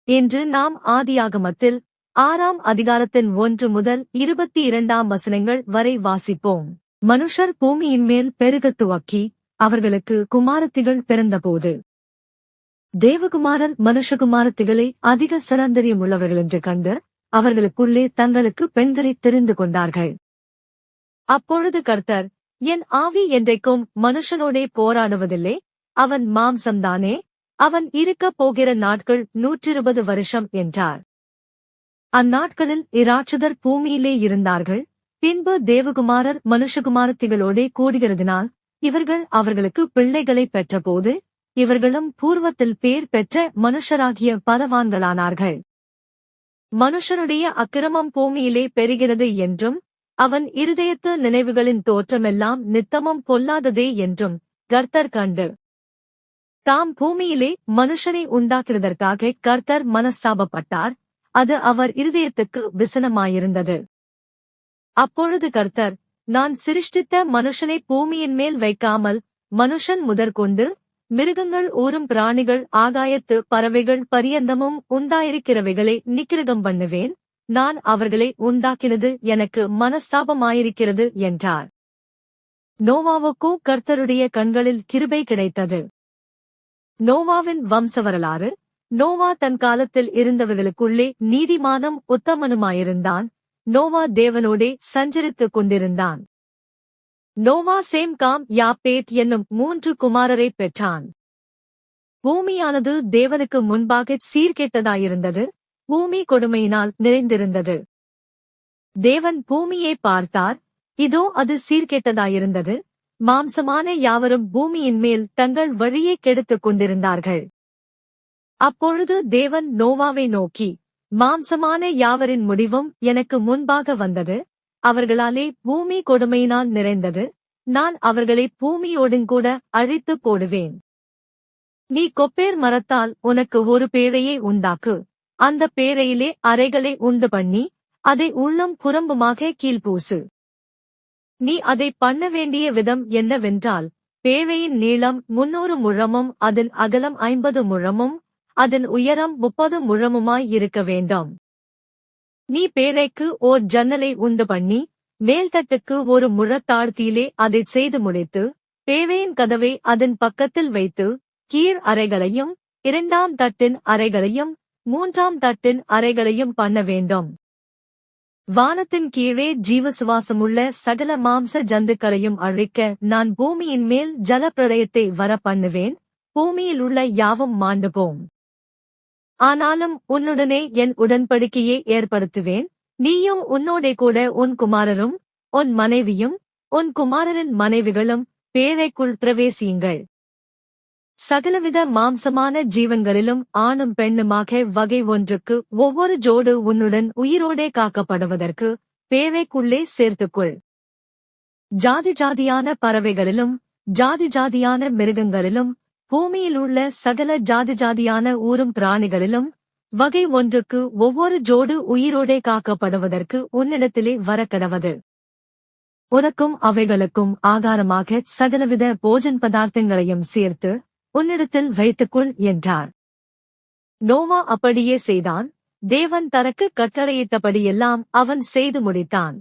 இன்று நாம் ஆதியாகமத்தில் 6ஆம் அதிகாரத்தின் 1 முதல் 22 வசனங்கள் வரை வாசிப்போம். மனுஷர் பூமியின் மேல் பெருகத் துவக்கி அவர்களுக்கு குமாரத்திகள் பிறந்தபோது தேவகுமாரர் மனுஷகுமாரத்திகளை அதிக சௌந்தரியமுள்ளவர்களென்று கண்டு அவர்களுக்குள்ளே தங்களுக்கு பெண்களைத் தெரிந்து கொண்டார்கள். அப்பொழுது கர்த்தர், என் ஆவி என்றைக்கும் மனுஷனோடே போராடுவதில்லை, அவன் மாம்சம்தானே, அவன் இருக்கப் போகிற நாட்கள் 120 வருஷம் என்றார். அந்நாட்களில் இராட்சதர் பூமியிலே இருந்தார்கள். பின்பு தேவகுமாரர் மனுஷகுமாரத்திகளோடே கூடுகிறதினால் இவர்கள் அவர்களுக்கு பிள்ளைகளைப் பெற்றபோது இவர்களும் பூர்வத்தில் பேர் பெற்ற மனுஷராகிய பலவான்களானார்கள். மனுஷனுடைய அக்கிரமம் பூமியிலே பெருகிறது என்றும் அவன் இருதயத்து நினைவுகளின் தோற்றமெல்லாம் நித்தமும் பொல்லாததே என்றும் கர்த்தர் கண்டு தாம் பூமியிலே மனுஷனை உண்டாக்குவதற்காக கர்த்தர் மனஸ்தாபப்பட்டார். அது அவர் இருதயத்துக்கு விசனமாயிருந்தது. அப்பொழுது கர்த்தர், நான் சிருஷ்டித்த மனுஷனை பூமியின் மேல் வைக்காமல் மனுஷன் முதற்கொண்டு மிருகங்கள் ஊரும் பிராணிகள் ஆகாயத்து பறவைகள் பரியந்தமும் உண்டாயிருக்கிறவைகளை நிக்கிரகம் பண்ணுவேன், நான் அவர்களை உண்டாக்கினது எனக்கு மனஸ்தாபமாயிருக்கிறது என்றார். நோவாவுக்கோ கர்த்தருடைய கண்களில் கிருபை கிடைத்தது. நோவாவின் வம்சவரலாறு. நோவா தன் காலத்தில் இருந்தவர்களுக்குள்ளே நீதிமானும் உத்தமனுமாயிருந்தான். நோவா தேவனோடே சஞ்சரித்துக் கொண்டிருந்தான். நோவா சேம் காம் யாப்பேத் என்னும் 3 குமாரரைப் பெற்றான். பூமியானது தேவனுக்கு முன்பாகச் சீர்கெட்டதாயிருந்தது. பூமி கொடுமையினால் நிறைந்திருந்தது. தேவன் பூமியை பார்த்தார், இதோ அது சீர்கெட்டதாயிருந்தது. மாம்சமான யாவரும் பூமியின் மேல் தங்கள் வழியை கெடுத்துக் கொண்டிருந்தார்கள். அப்பொழுது தேவன் நோவாவை நோக்கி, மாம்சமான யாவரின் முடிவும் எனக்கு முன்பாக வந்தது. அவர்களாலே பூமி கொடுமையினால் நிறைந்தது. நான் அவர்களை பூமியோடுங்கூட அழித்துப் போடுவேன். நீ கொப்பேர் மரத்தால் உனக்கு ஒரு பேழையை உண்டாக்கு. அந்த பேழையிலே அறைகளை உண்டு பண்ணி அதை உள்ளம் புறம்புமாக கீழ்பூசு. நீ அதை பண்ண வேண்டிய விதம் என்னவென்றால், பேழையின் நீளம் 300 முழமும் அதன் அகலம் 50 முழமும் அதன் உயரம் 30 முழமுமாய் இருக்க வேண்டும். நீ பேழைக்கு ஓர் ஜன்னலை உண்டு பண்ணி மேல்தட்டுக்கு ஒரு முழத்தாழ்த்தியிலே அதைச் செய்து முடித்து பேழையின் கதவை அதன் பக்கத்தில் வைத்து கீழ் அறைகளையும் 2ஆம் தட்டின் அறைகளையும் 3ஆம் தட்டின் அறைகளையும் பண்ண வேண்டும். வானத்தின் கீழே ஜீவசுவாசமுள்ள சகல மாம்ச ஜந்துக்களையும் அழிக்க நான் பூமியின் மேல் ஜலப்பிரளயத்தை வர பண்ணுவேன். பூமியில் உள்ள யாவும் மாண்டுபோம். ஆனாலும் உன்னுடனே என் உடன்படிக்கையை ஏற்படுத்துவேன். நீயும் உன்னோடே கூட உன் குமாரரும் உன் மனைவியும் உன் குமாரரின் மனைவிகளும் பேழைக்குள் பிரவேசியுங்கள். சகலவித மாம்சமான ஜீவன்களிலும் ஆணும் பெண்ணுமாக வகை ஒன்றுக்கு ஒவ்வொரு ஜோடு உன்னுடன் உயிரோடே காக்கப்படுவதற்கு பேழைக்குள்ளே சேர்த்துக்கொள். ஜாதி ஜாதியான பறவைகளிலும் ஜாதி ஜாதியான மிருகங்களிலும் பூமியில் உள்ள சகல ஜாதி ஜாதியான ஊரும் பிராணிகளிலும் வகை ஒன்றுக்கு ஒவ்வொரு ஜோடு உயிரோடே காக்கப்படுவதற்கு உன்னிடத்திலே வரக்கடவது. உனக்கும் அவைகளுக்கும் ஆகாரமாக சகலவித போஜன் பதார்த்தங்களையும் சேர்த்து உன்னிடத்தில் வைத்துக்கொள் என்றார். நோவா அப்படியே செய்தான். தேவன் தனக்கு கட்டளையிட்டபடியெல்லாம் அவன் செய்து முடித்தான்.